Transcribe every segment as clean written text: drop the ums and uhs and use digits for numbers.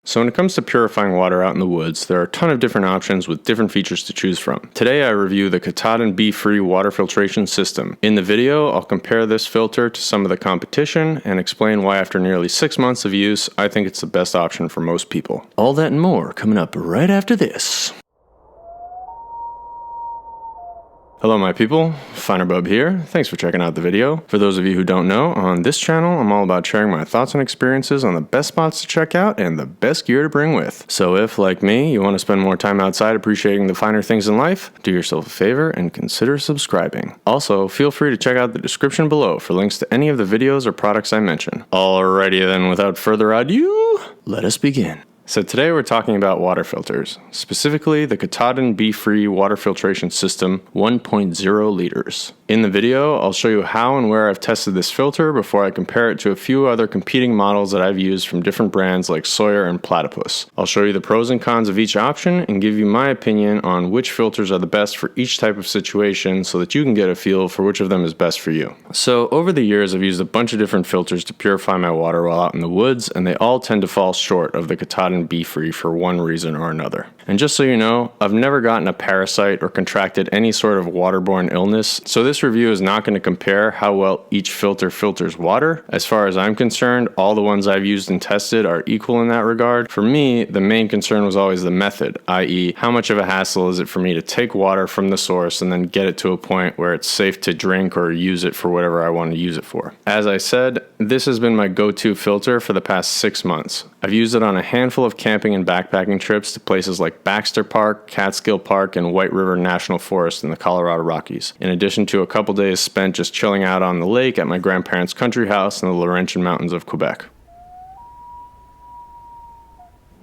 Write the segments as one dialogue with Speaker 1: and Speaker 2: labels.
Speaker 1: So when it comes to purifying water out in the woods, there are a ton of different options with different features to choose from. Today I review the Katadyn BeFree water filtration system. In the video, I'll compare this filter to some of the competition and explain why after nearly 6 months of use, I think it's the best option for most people. All that and more coming up right after this. Hello my people, FinerBub here. Thanks for checking out the video. For those of you who don't know, on this channel I'm all about sharing my thoughts and experiences on the best spots to check out and the best gear to bring with. So if, like me, you want to spend more time outside appreciating the finer things in life, do yourself a favor and consider subscribing. Also, feel free to check out the description below for links to any of the videos or products I mention. Alrighty then, without further ado, let us begin. So today we're talking about water filters, specifically the Katadyn BeFree water filtration system 1.0 liters. In the video, I'll show you how and where I've tested this filter before I compare it to a few other competing models that I've used from different brands like Sawyer and Platypus. I'll show you the pros and cons of each option and give you my opinion on which filters are the best for each type of situation so that you can get a feel for which of them is best for you. So over the years, I've used a bunch of different filters to purify my water while out in the woods, and they all tend to fall short of the Katadyn BeFree for one reason or another. And just so you know, I've never gotten a parasite or contracted any sort of waterborne illness, so this review is not going to compare how well each filter filters water. As far as I'm concerned, all the ones I've used and tested are equal in that regard. For me, the main concern was always the method, i.e. how much of a hassle is it for me to take water from the source and then get it to a point where it's safe to drink or use it for whatever I want to use it for. As I said, this has been my go-to filter for the past 6 months. I've used it on a handful of camping and backpacking trips to places like Baxter Park, Catskill Park, and White River National Forest in the Colorado Rockies, in addition to a couple days spent just chilling out on the lake at my grandparents' country house in the Laurentian Mountains of Quebec.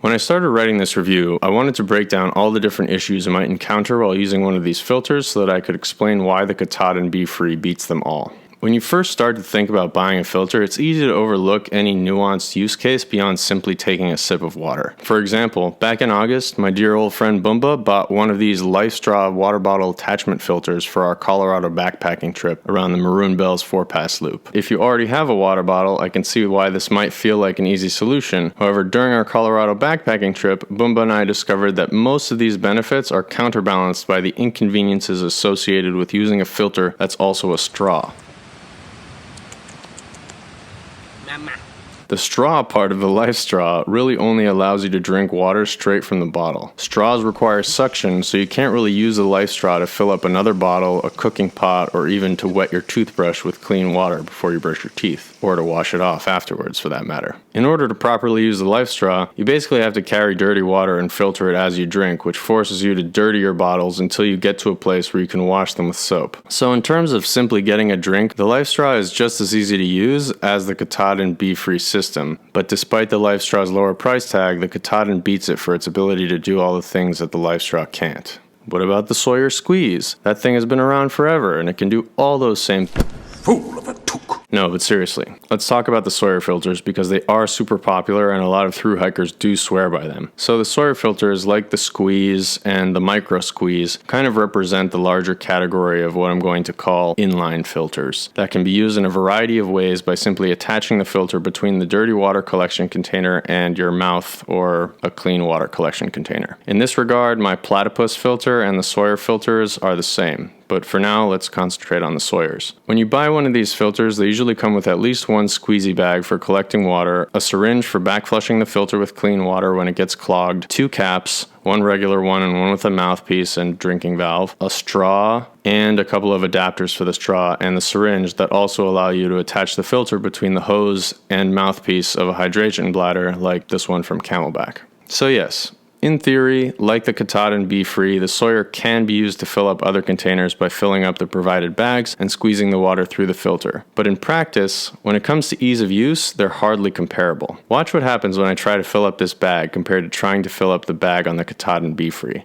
Speaker 1: When I started writing this review, I wanted to break down all the different issues I might encounter while using one of these filters so that I could explain why the Katadyn BeFree beats them all. When you first start to think about buying a filter, it's easy to overlook any nuanced use case beyond simply taking a sip of water. For example, back in August, my dear old friend Bumba bought one of these Lifestraw water bottle attachment filters for our Colorado backpacking trip around the Maroon Bells 4-pass loop. If you already have a water bottle, I can see why this might feel like an easy solution. However, during our Colorado backpacking trip, Bumba and I discovered that most of these benefits are counterbalanced by the inconveniences associated with using a filter that's also a straw. The straw part of the Lifestraw really only allows you to drink water straight from the bottle. Straws require suction, so you can't really use the Lifestraw to fill up another bottle, a cooking pot, or even to wet your toothbrush with clean water before you brush your teeth, or to wash it off afterwards for that matter. In order to properly use the Lifestraw, you basically have to carry dirty water and filter it as you drink, which forces you to dirty your bottles until you get to a place where you can wash them with soap. So in terms of simply getting a drink, the Lifestraw is just as easy to use as the Katadyn BeFree system, but despite the Lifestraw's lower price tag, the Katadyn beats it for its ability to do all the things that the Lifestraw can't. What about the Sawyer Squeeze? That thing has been around forever and it can do all those same Fool of a took. No, but seriously, let's talk about the Sawyer filters because they are super popular and a lot of thru hikers do swear by them. So the Sawyer filters, like the Squeeze and the Micro Squeeze, kind of represent the larger category of what I'm going to call inline filters that can be used in a variety of ways by simply attaching the filter between the dirty water collection container and your mouth or a clean water collection container. In this regard, my Platypus filter and the Sawyer filters are the same. But for now, let's concentrate on the Sawyers. When you buy one of these filters, they usually come with at least one squeezy bag for collecting water, a syringe for back flushing the filter with clean water when it gets clogged, 2 caps, one regular one and one with a mouthpiece and drinking valve, a straw, and a couple of adapters for the straw and the syringe that also allow you to attach the filter between the hose and mouthpiece of a hydration bladder like this one from Camelback. So yes, in theory, like the Katadyn BeFree, the Sawyer can be used to fill up other containers by filling up the provided bags and squeezing the water through the filter. But in practice, when it comes to ease of use, they're hardly comparable. Watch what happens when I try to fill up this bag compared to trying to fill up the bag on the Katadyn BeFree.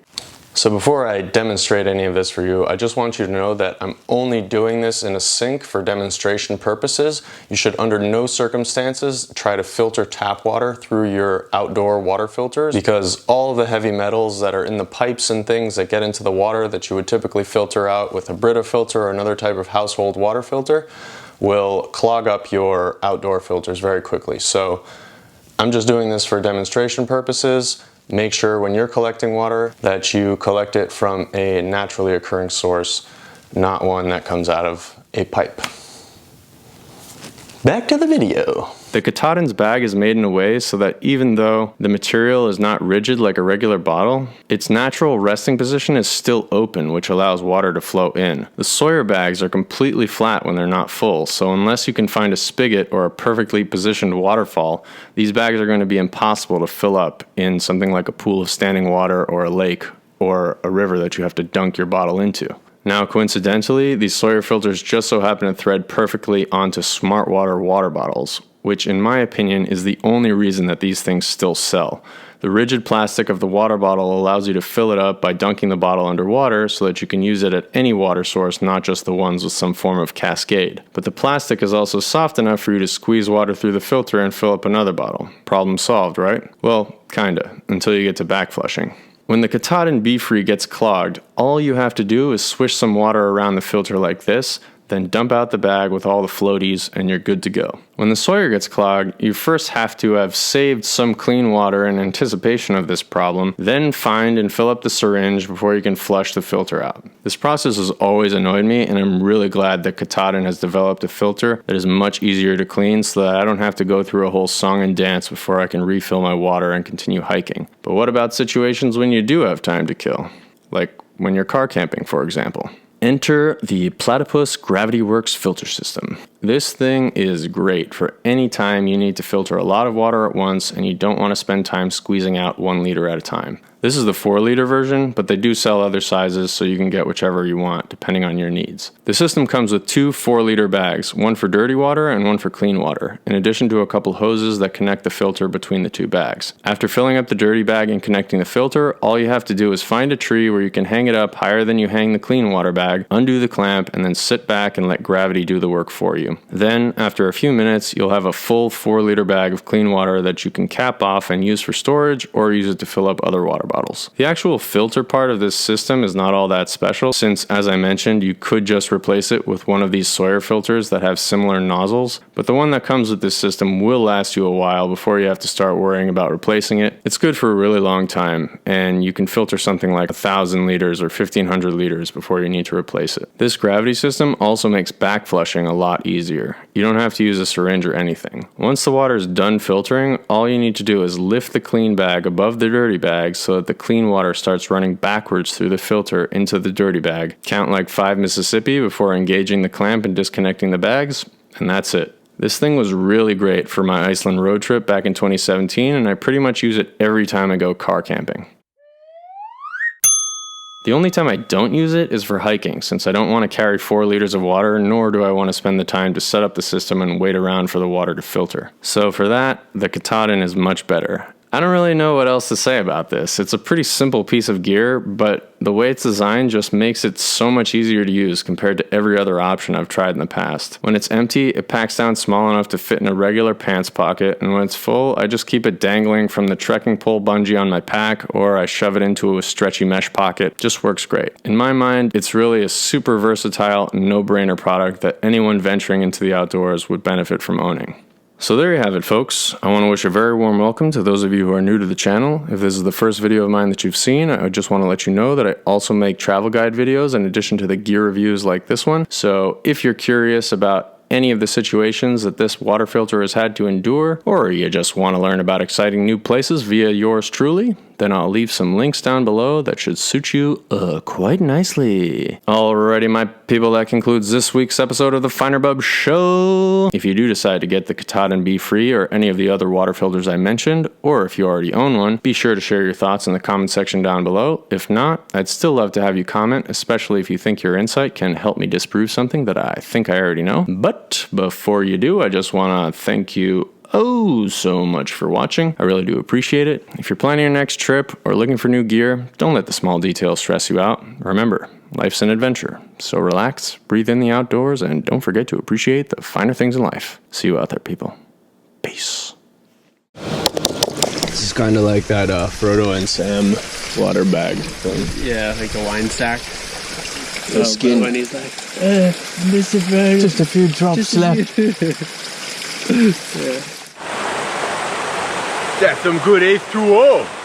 Speaker 1: So before I demonstrate any of this for you, I just want you to know that I'm only doing this in a sink for demonstration purposes. You should under no circumstances try to filter tap water through your outdoor water filters because all of the heavy metals that are in the pipes and things that get into the water that you would typically filter out with a Brita filter or another type of household water filter will clog up your outdoor filters very quickly. So I'm just doing this for demonstration purposes. Make sure when you're collecting water that you collect it from a naturally occurring source, not one that comes out of a pipe. Back to the video. The Katadyn's bag is made in a way so that even though the material is not rigid like a regular bottle, its natural resting position is still open, which allows water to flow in. The Sawyer bags are completely flat when they're not full, so unless you can find a spigot or a perfectly positioned waterfall, these bags are going to be impossible to fill up in something like a pool of standing water or a lake or a river that you have to dunk your bottle into. Now, coincidentally, these Sawyer filters just so happen to thread perfectly onto Smart water bottles, which in my opinion is the only reason that these things still sell. The rigid plastic of the water bottle allows you to fill it up by dunking the bottle underwater so that you can use it at any water source, not just the ones with some form of cascade. But the plastic is also soft enough for you to squeeze water through the filter and fill up another bottle. Problem solved, right? Well, kinda, until you get to back flushing. When the Katadyn BeFree gets clogged, all you have to do is swish some water around the filter like this, then dump out the bag with all the floaties and you're good to go. When the Sawyer gets clogged, you first have to have saved some clean water in anticipation of this problem, then find and fill up the syringe before you can flush the filter out. This process has always annoyed me, and I'm really glad that Katadyn has developed a filter that is much easier to clean so that I don't have to go through a whole song and dance before I can refill my water and continue hiking. But what about situations when you do have time to kill? Like when you're car camping, for example. Enter the Platypus Gravity Works filter system. This thing is great for any time you need to filter a lot of water at once and you don't want to spend time squeezing out 1 liter at a time. This is the 4-liter version, but they do sell other sizes so you can get whichever you want depending on your needs. The system comes with 2 4-liter bags, one for dirty water and one for clean water, in addition to a couple hoses that connect the filter between the 2 bags. After filling up the dirty bag and connecting the filter, all you have to do is find a tree where you can hang it up higher than you hang the clean water bag, undo the clamp, and then sit back and let gravity do the work for you. Then, after a few minutes, you'll have a full 4-liter bag of clean water that you can cap off and use for storage or use it to fill up other water bottles. The actual filter part of this system is not all that special since, as I mentioned, you could just replace it with one of these Sawyer filters that have similar nozzles, but the one that comes with this system will last you a while before you have to start worrying about replacing it. It's good for a really long time, and you can filter something like 1,000 liters or 1,500 liters before you need to replace it. This gravity system also makes back flushing a lot easier. You don't have to use a syringe or anything. Once the water is done filtering, all you need to do is lift the clean bag above the dirty bag so that the clean water starts running backwards through the filter into the dirty bag. Count like 5 Mississippi before engaging the clamp and disconnecting the bags, and that's it. This thing was really great for my Iceland road trip back in 2017, and I pretty much use it every time I go car camping. The only time I don't use it is for hiking, since I don't want to carry 4 liters of water, nor do I want to spend the time to set up the system and wait around for the water to filter. So for that, the Katadyn is much better. I don't really know what else to say about this. It's a pretty simple piece of gear, but the way it's designed just makes it so much easier to use compared to every other option I've tried in the past. When it's empty, it packs down small enough to fit in a regular pants pocket, and when it's full, I just keep it dangling from the trekking pole bungee on my pack, or I shove it into a stretchy mesh pocket. Just works great. In my mind, it's really a super versatile, no-brainer product that anyone venturing into the outdoors would benefit from owning. So there you have it, folks. I want to wish a very warm welcome to those of you who are new to the channel. If this is the first video of mine that you've seen, I just want to let you know that I also make travel guide videos in addition to the gear reviews like this one. So if you're curious about any of the situations that this water filter has had to endure, or you just want to learn about exciting new places via yours truly, then I'll leave some links down below that should suit you quite nicely. Alrighty, my people, that concludes this week's episode of the Finer Bub Show. If you do decide to get the Katadyn BeFree or any of the other water filters I mentioned, or if you already own one, be sure to share your thoughts in the comment section down below. If not, I'd still love to have you comment, especially if you think your insight can help me disprove something that I think I already know. But before you do, I just want to thank you so much for watching. I really do appreciate it. If you're planning your next trip or looking for new gear, don't let the small details stress you out. Remember, life's an adventure. So relax, breathe in the outdoors, and don't forget to appreciate the finer things in life. See you out there, people. Peace. This is kind of like that Frodo and Sam water bag thing.
Speaker 2: Yeah, like the wine sack.
Speaker 1: The skin.
Speaker 2: When he's like, Mr. Frodo.
Speaker 3: Just a few drops left.
Speaker 2: Yeah.
Speaker 3: That's some good H2O.